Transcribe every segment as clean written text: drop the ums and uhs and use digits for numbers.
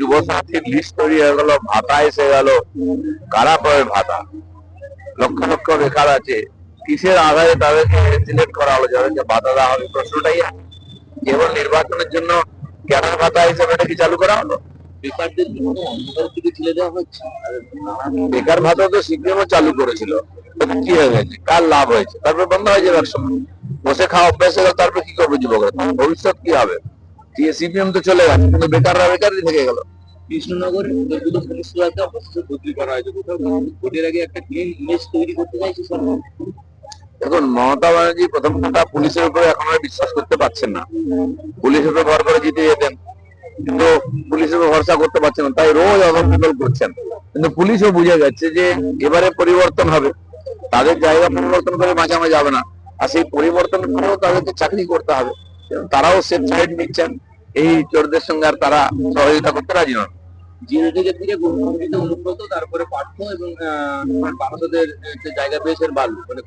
যুবসাথীর list তৈরি হয়ে গেল, ভাতা এসে গেল, কারা পাবে ভাতা? লক্ষ লক্ষ বেকার আছে, কিসের আধারে তাদেরকে সিলেক্ট করা হলো যাদেরকে ভাতা দেওয়া হবে? প্রশ্নটাই কেবল নির্বাচনের জন্য কেন ভাতা হিসেবে এটা কি চালু করা হলো? বেকারদের জন্য অন্ধকার থেকে ঠেলে দেওয়া হচ্ছে। বেকার ভাতা তো সিপিএমও চালু করেছিল, কি হয়ে গেছে? কার লাভ হয়েছে? তারপর বন্ধ হয়ে যাবে একসময়। বসে খাওয়া অভ্যাস হয়ে গেল, তারপর কি করবে যুবকরা? ভবিষ্যৎ কি হবে? সিপিএম তো চলে গেছে, কিন্তু বেকাররা বেকারই থেকে গেল। কৃষ্ণনগরে দুটো পুলিশ অবস্থা বদলি করা হয়েছে, কোথাও ভোটের আগে একটা ক্লিন ইমেজ তৈরি করতে চাইছে সরকার। দেখুন, মমতা ব্যানার্জি প্রথম কথা পুলিশের উপরে এখন আর বিশ্বাস করতে পারছেন না। পুলিশের উপরে ভর করে জিতে যেতেন, কিন্তু পুলিশের উপর ভরসা করতে পারছেন না, তাই রোজ অদল করছেন। কিন্তু পুলিশও বুঝে গেছে যে এবারে পরিবর্তন হবে, তাদের জায়গা পরিবর্তন করে মাঝামাঝি যাবে না, আর সেই পরিবর্তন করেও তাদেরকে চাকরি করতে হবে। তারাও সেফ সাইড নিচ্ছেন, এই চোরদের সঙ্গে আর তারা সহযোগিতা করতে রাজি নন। জেল থেকে ফিরে অনুব্রত, তারপরে পার্থ এবং বাংলাদেশের যে জায়গা পেয়েছে বালু, মানে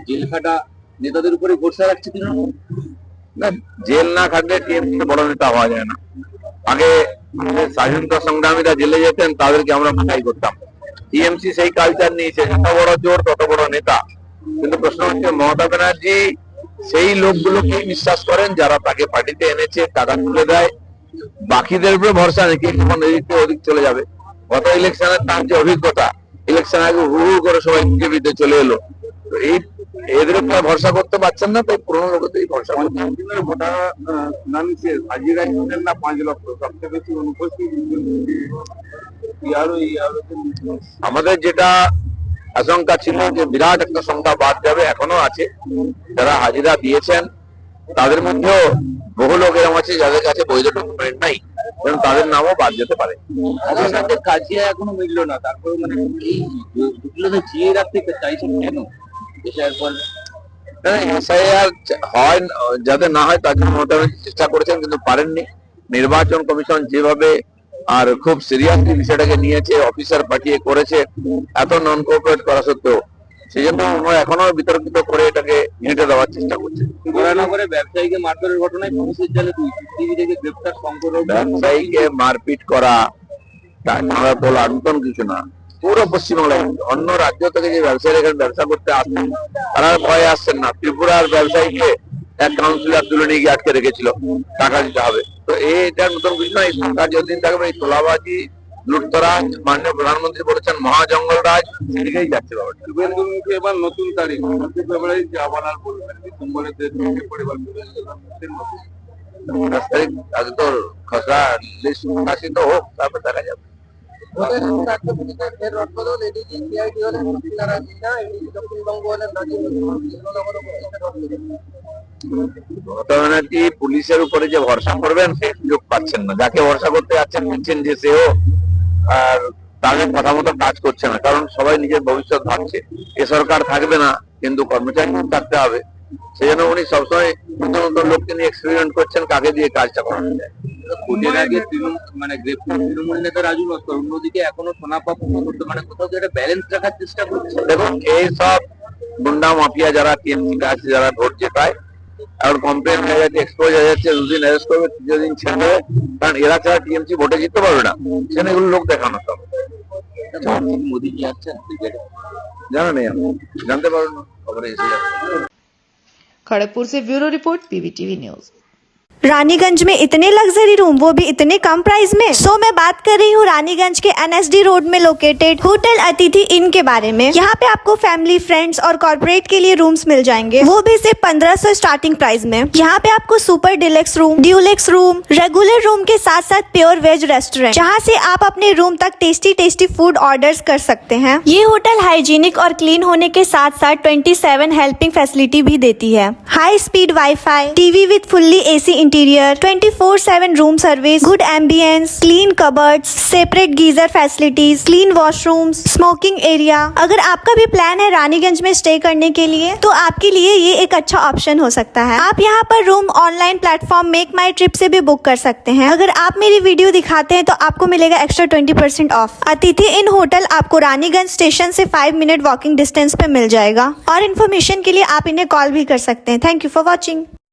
জেল খাটা নেতাদের উপরে ভরসা রাখছে তৃণমূল। না, জেল না খাটলে টিএমসি বড় নেতা হওয়া যায় না। আগে স্বাধীনতা সংগ্রামীরা জেলে যেতেন, তাদেরকে আমরা মাথায় করতাম। টিএমসি সেই কালচার নিয়েছে, যত বড় চোর তত বড় নেতা। কিন্তু প্রশ্ন হচ্ছে, মমতা ব্যানার্জি সেই লোকগুলোকে বিশ্বাস করেন যারা তাকে পার্টিতে এনেছে, টাকা তুলে দেয়। বাকিদের উপরে ভরসা নেই, কে কখন এদিক থেকে ওদিক চলে যাবে। গত ইলেকশনের তার যে অভিজ্ঞতা, ইলেকশন আগে হু হু করে সবাই বিজেপিতে চলে এলো, তো এই এদের উপরে ভরসা করতে পারছেন না, তাই পুরোনো লোকেতেই ভরসা করছেন। না 5 লক্ষ, সবচেয়ে বেশি অনুপস্থিত। আমাদের যেটা আশঙ্কা ছিল যে বিরাট একটা সংখ্যা বাদ যাবে, এখনো আছে। যারা হাজিরা দিয়েছেন তাদের মধ্যেও বহু লোক এরকম আছে যাদের কাছে বৈধ ডকুমেন্ট নাই, তাদের নামও বাদ যেতে পারে। কাজিয়া এখনো মিললো না, তারপরে মানে এই জিয়ে রাখতে চাইছেন কেন? এসআইআর হয় যাতে না হয় তার জন্য চেষ্টা করেছেন, কিন্তু পারেননি। নির্বাচন কমিশন যেভাবে আর খুব সিরিয়াসলি বিষয়টাকে নিয়েছে, অফিসার পাঠিয়ে করেছে, এত নন কোঅপারেট করা সত্ত্বেও, সেই জন্য আমরা এখনো বিতর্কিত করে এটাকে হেঁটে দেওয়ার চেষ্টা করছি। করে ব্যবসায়ীকে মারধরের ঘটনায় পুলিশের জালে 2 থেকে গ্রেপ্তার শঙ্কর। ব্যবসায়ীকে মারপিট করা বলা নতুন কিছু না। পুরো পশ্চিমবাংলায় অন্য রাজ্য থেকে যে ব্যবসায়ীরা এখানে ব্যবসা করতে আসছেন, তারা ভয়ে আসছেন না। ত্রিপুরার ব্যবসায়ীকে এক কাউন্সিলর তুলে নিয়ে গিয়ে আটকে রেখেছিল, টাকা দিতে হবে। তো এটা নতুন কিছু নয়। সরকার যতদিন থাকবে এই তোলাবাজি, লুটতরাজ, মাননীয় প্রধানমন্ত্রী বলেছেন মহাজঙ্গল রাজ, সেদিকেই যাচ্ছে ব্যাপারটা। শুভেন্দুর মুখে এবার নতুন তারিখ, 25 ফেব্রুয়ারি আবার বলবেন ডিসেম্বরের পরিবার 10 তারিখ আগে তো খসড়া লিস্ট প্রকাশিত হোক, তারপর দেখা যাবে। পুলিশের উপরে যে ভরসা করবেন সেই সুযোগ পাচ্ছেন না। যাকে ভরসা করতে যাচ্ছেন বলছেন যে সেও আর তাদের কথা মতো কাজ করছে না, কারণ সবাই নিজের ভবিষ্যৎ ভাবছে। এ সরকার থাকবে না, কিন্তু কর্মচারী থাকতে হবে। সেই জন্য উনি সবসময় নতুন নতুন লোককে নিয়ে এক্সপেরিমেন্ট করছেন, কাকে দিয়ে কাজটা করানো যায়। ভোটের আগে মানে গ্রেপ্তার তৃণমূল নেতা রাজু নস্কর, অন্যদিকে এখনো সোনাপাপ করতে, মানে কোথাও একটা ব্যালেন্স রাখার চেষ্টা করছে। দেখুন, এই সব গুন্ডা মাফিয়া যারা টিএমসি আছে, যারা ভোট জেতায়, এখন কমপ্লেন হয়ে যাচ্ছে, এক্সপোজ হয়ে যাচ্ছে, 2 দিন অ্যারেস্ট করবে, 3 দিন ছেড়ে দেবে, কারণ এরা ছাড়া টিএমসি ভোটে জিততে পারবে না। সেখানে এগুলো লোক দেখানো সব। মোদী কি আছেন জানা নেই, আমি জানতে পারবো না, খবরে এসে যাবে। खड़गपुर से bureau report PVTV news. Raniganj में इतने लग्जरी रूम, वो भी इतने कम प्राइस में। सो मैं बात कर रही हूँ रानीगंज के एनएसडी रोड में लोकेटेड होटल अतिथि इन के बारे में। यहाँ पे आपको फैमिली, फ्रेंड्स और कॉर्पोरेट के लिए रूम्स मिल जाएंगे, वो भी सिर्फ 1500 स्टार्टिंग प्राइस में। यहाँ पे आपको super deluxe room, Dulux room, regular room के साथ साथ प्योर वेज रेस्टोरेंट, जहाँ से आप अपने रूम तक टेस्टी फूड ऑर्डर्स कर सकते हैं। ये होटल हाइजीनिक और क्लीन होने के साथ साथ 27 हेल्पिंग फैसिलिटी भी देती है। High speed wifi, TV with fully AC interior, 24/7 room service, good ambience, clean cupboards, separate geyser facilities, clean washrooms, smoking area. अगर आपका भी प्लान है रानीगंज में स्टे करने के लिए, तो आपके लिए ये एक अच्छा ऑप्शन हो सकता है। आप यहाँ पर रूम ऑनलाइन प्लेटफॉर्म मेक माई ट्रिप से भी बुक कर सकते हैं। अगर आप मेरी वीडियो दिखाते हैं तो आपको मिलेगा एक्स्ट्रा 20% ऑफ। अतिथि इन होटल आपको रानीगंज स्टेशन से 5 मिनट वॉकिंग डिस्टेंस पे मिल जाएगा। और इन्फॉर्मेशन के लिए आप इन्हें कॉल भी कर सकते हैं। Thank you for watching.